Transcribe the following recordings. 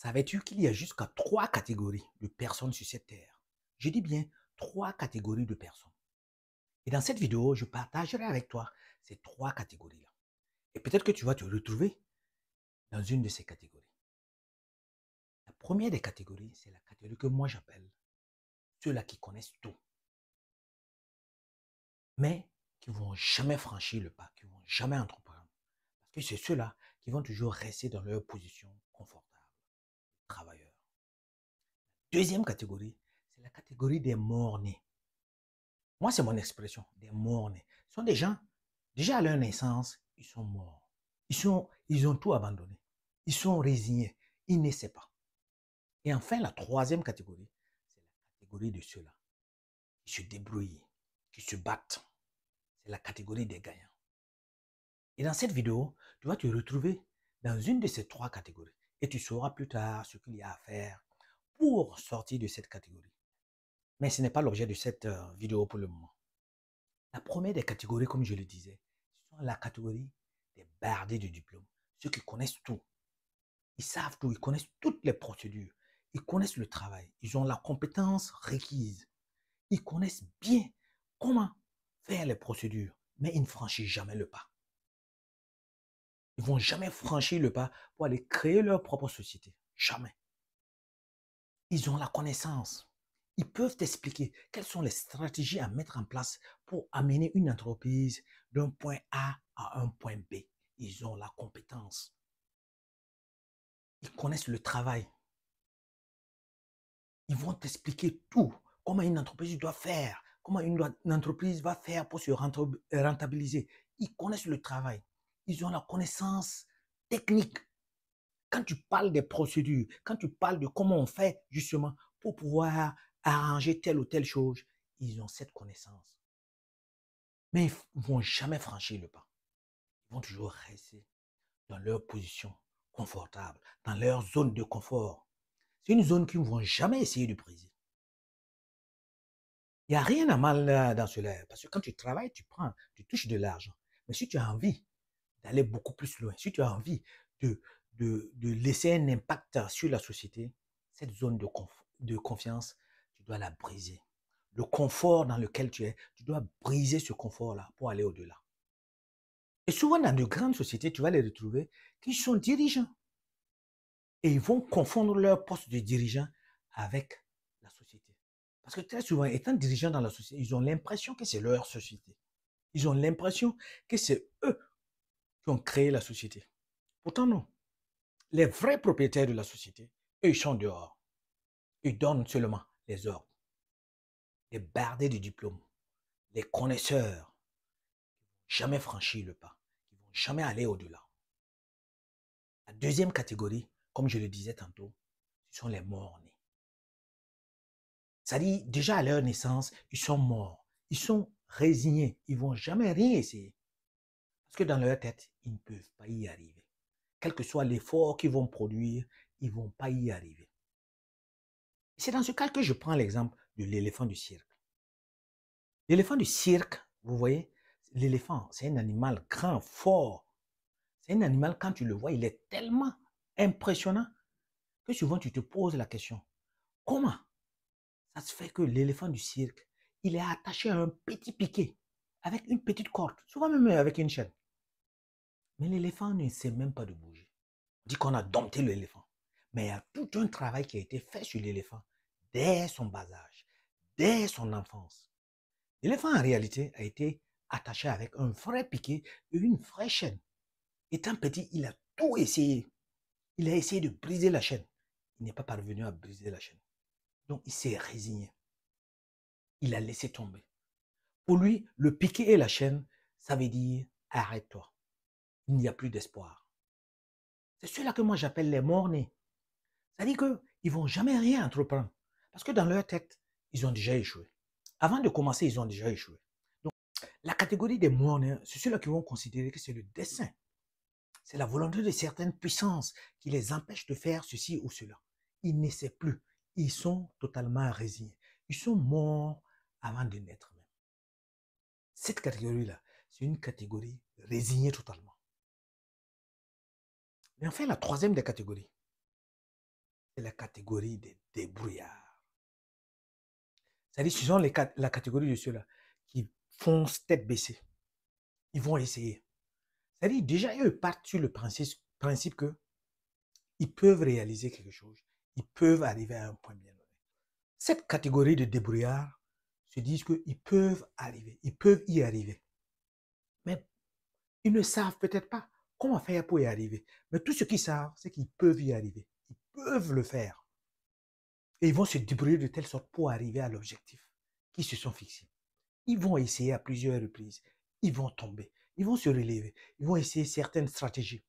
Savais-tu qu'il y a jusqu'à 3 catégories de personnes sur cette terre? Je dis bien 3 catégories de personnes. Et dans cette vidéo, je partagerai avec toi ces 3 catégories-là. Et peut-être que tu vas te retrouver dans une de ces catégories. La première des catégories, c'est la catégorie que moi j'appelle ceux-là qui connaissent tout, mais qui ne vont jamais franchir le pas, qui ne vont jamais entreprendre. Parce que c'est ceux-là qui vont toujours rester dans leur position confortable, travailleurs. Deuxième catégorie, c'est la catégorie des morts-nés. Moi, c'est mon expression, des morts-nés. Ce sont des gens, déjà à leur naissance, ils sont morts. Ils ont tout abandonné. Ils sont résignés. Ils n'essaient pas. Et enfin, la troisième catégorie, c'est la catégorie de ceux-là qui se débrouillent, qui se battent. C'est la catégorie des gagnants. Et dans cette vidéo, tu vas te retrouver dans une de ces 3 catégories. Et tu sauras plus tard ce qu'il y a à faire pour sortir de cette catégorie. Mais ce n'est pas l'objet de cette vidéo pour le moment. La première des catégories, comme je le disais, ce sont la catégorie des bardés de diplôme. Ceux qui connaissent tout. Ils savent tout, ils connaissent toutes les procédures. Ils connaissent le travail. Ils ont la compétence requise. Ils connaissent bien comment faire les procédures, mais ils ne franchissent jamais le pas. Ils ne vont jamais franchir le pas pour aller créer leur propre société. Jamais. Ils ont la connaissance. Ils peuvent t'expliquer quelles sont les stratégies à mettre en place pour amener une entreprise d'un point A à un point B. Ils ont la compétence. Ils connaissent le travail. Ils vont t'expliquer tout. Comment une entreprise doit faire. Comment une entreprise va faire pour se rentabiliser. Ils connaissent le travail. Ils ont la connaissance technique. Quand tu parles des procédures, quand tu parles de comment on fait justement pour pouvoir arranger telle ou telle chose, ils ont cette connaissance. Mais ils ne vont jamais franchir le pas. Ils vont toujours rester dans leur position confortable, dans leur zone de confort. C'est une zone qu'ils ne vont jamais essayer de briser. Il n'y a rien à mal dans cela, parce que quand tu travailles, tu touches de l'argent. Mais si tu as envie d'aller beaucoup plus loin, si tu as envie de, de laisser un impact sur la société, cette zone de confiance, tu dois la briser. Le confort dans lequel tu es, tu dois briser ce confort-là pour aller au-delà. Et souvent, dans de grandes sociétés, tu vas les retrouver qui sont dirigeants. Et ils vont confondre leur poste de dirigeant avec la société. Parce que très souvent, étant dirigeants dans la société, ils ont l'impression que c'est leur société. Ils ont l'impression que c'est eux qui ont créé la société. Pourtant, non. Les vrais propriétaires de la société, eux, ils sont dehors. Ils donnent seulement les ordres. Les bardés de diplôme, les connaisseurs, jamais franchir le pas, qui vont jamais aller au-delà. La deuxième catégorie, comme je le disais tantôt, ce sont les morts-nés. C'est-à-dire, déjà à leur naissance, ils sont morts. Ils sont résignés. Ils ne vont jamais rien essayer. Parce que dans leur tête, ils ne peuvent pas y arriver. Quel que soit l'effort qu'ils vont produire, ils ne vont pas y arriver. C'est dans ce cas que je prends l'exemple de l'éléphant du cirque. L'éléphant du cirque, vous voyez, l'éléphant, c'est un animal grand, fort. C'est un animal, quand tu le vois, il est tellement impressionnant que souvent tu te poses la question, comment ça se fait que l'éléphant du cirque, il est attaché à un petit piquet, avec une petite corde, souvent même avec une chaîne. Mais l'éléphant ne sait même pas de bouger. On dit qu'on a dompté l'éléphant. Mais il y a tout un travail qui a été fait sur l'éléphant dès son bas âge, dès son enfance. L'éléphant, en réalité, a été attaché avec un vrai piquet et une vraie chaîne. Étant petit, il a tout essayé. Il a essayé de briser la chaîne. Il n'est pas parvenu à briser la chaîne. Donc, il s'est résigné. Il a laissé tomber. Pour lui, le piquet et la chaîne, ça veut dire arrête-toi. Il n'y a plus d'espoir. C'est ceux-là que moi j'appelle les morts-nés. C'est-à-dire qu'ils ne vont jamais rien entreprendre. Parce que dans leur tête, ils ont déjà échoué. Avant de commencer, ils ont déjà échoué. Donc, la catégorie des morts-nés, c'est ceux-là qui vont considérer que c'est le dessein. C'est la volonté de certaines puissances qui les empêche de faire ceci ou cela. Ils n'essaient plus. Ils sont totalement résignés. Ils sont morts avant de naître même. Cette catégorie-là, c'est une catégorie résignée totalement. Mais enfin, la troisième des catégories, c'est la catégorie des débrouillards. C'est-à-dire, ce sont la catégorie de ceux-là qui foncent tête baissée. Ils vont essayer. C'est-à-dire, déjà, eux partent sur le principe que ils peuvent réaliser quelque chose. Ils peuvent arriver à un point bien donné. Cette catégorie de débrouillards se disent qu'ils peuvent arriver, ils peuvent y arriver. Mais ils ne savent peut-être pas comment faire pour y arriver. Mais tout ce qu'ils savent, c'est qu'ils peuvent y arriver. Ils peuvent le faire. Et ils vont se débrouiller de telle sorte pour arriver à l'objectif qu'ils se sont fixés. Ils vont essayer à plusieurs reprises. Ils vont tomber. Ils vont se relever. Ils vont essayer certaines stratégies.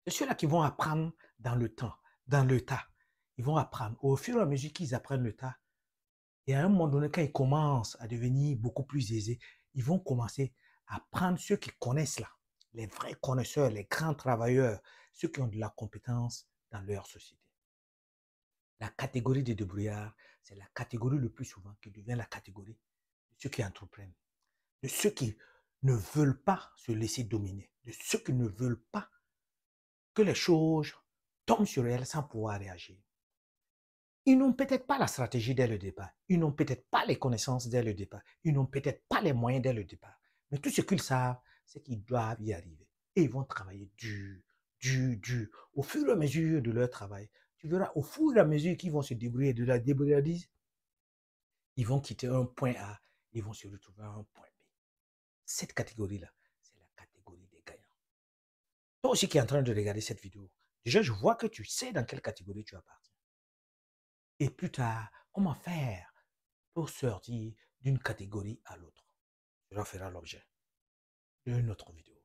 C'est ceux-là qui vont apprendre dans le temps, dans le tas. Ils vont apprendre. Au fur et à mesure qu'ils apprennent le tas, et à un moment donné, quand ils commencent à devenir beaucoup plus aisés, ils vont commencer à prendre ceux qui connaissent là, les vrais connaisseurs, les grands travailleurs, ceux qui ont de la compétence dans leur société. La catégorie des débrouillards, c'est la catégorie le plus souvent qui devient la catégorie de ceux qui entreprennent, de ceux qui ne veulent pas se laisser dominer, de ceux qui ne veulent pas que les choses tombent sur elles sans pouvoir réagir. Ils n'ont peut-être pas la stratégie dès le départ. Ils n'ont peut-être pas les connaissances dès le départ. Ils n'ont peut-être pas les moyens dès le départ. Mais tout ce qu'ils savent, c'est qu'ils doivent y arriver. Et ils vont travailler dur, dur, dur. Au fur et à mesure de leur travail, tu verras, au fur et à mesure qu'ils vont se débrouiller de la débrouillardise, ils vont quitter un point A, ils vont se retrouver à un point B. Cette catégorie-là, c'est la catégorie des gagnants. Toi aussi qui es en train de regarder cette vidéo, déjà, je vois que tu sais dans quelle catégorie tu appartiens. Et plus tard, comment faire pour sortir d'une catégorie à l'autre. Cela fera l'objet d'une autre vidéo.